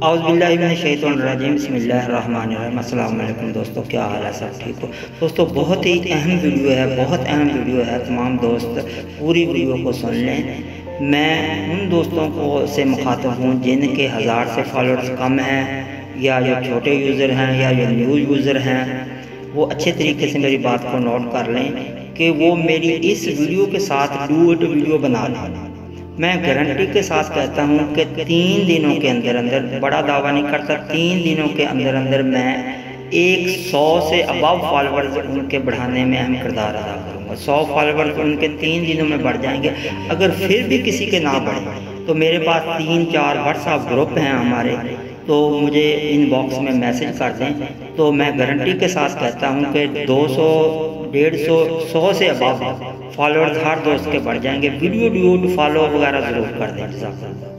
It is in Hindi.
औज़ुबिल्लाहिमिनश्शैतानिर्रजीम बिस्मिल्लाहिर्रहमानिर्रहीम। अस्सलाम वालेकुम दोस्तों, क्या हाल है? सब ठीक हो? दोस्तों बहुत ही अहम वीडियो है, बहुत अहम वीडियो है। तमाम दोस्त पूरी वीडियो को सुन लें। मैं उन दोस्तों को से मुखातब हूँ जिनके हज़ार से फॉलोअर्स कम हैं, या जो छोटे यूज़र हैं या जो न्यू यूज़र हैं, वो अच्छे तरीके से मेरी बात को नोट कर लें कि वो मेरी इस वीडियो के साथ डू इट वीडियो बना लें। मैं गारंटी के साथ कहता हूँ कि 3 दिनों के अंदर अंदर, बड़ा दावा नहीं करता, 3 दिनों के अंदर अंदर मैं 100 से अबव फॉलोअर्स उनके बढ़ाने में अहम किरदार अदा करूँगा। 100 फॉलोअर्स उनके 3 दिनों में बढ़ जाएंगे। अगर फिर भी किसी के ना बढ़े तो मेरे पास 3-4 व्हाट्सएप ग्रुप हैं हमारे, तो मुझे इनबॉक्स में मैसेज कर दें। तो मैं गारंटी के साथ कहता हूँ कि 200, 150, 100 से अबव फॉलोअर्स हर दोस्त के बढ़ जाएंगे। वीडियो ड्यूट फॉलो वगैरह ज़रूर कर दें।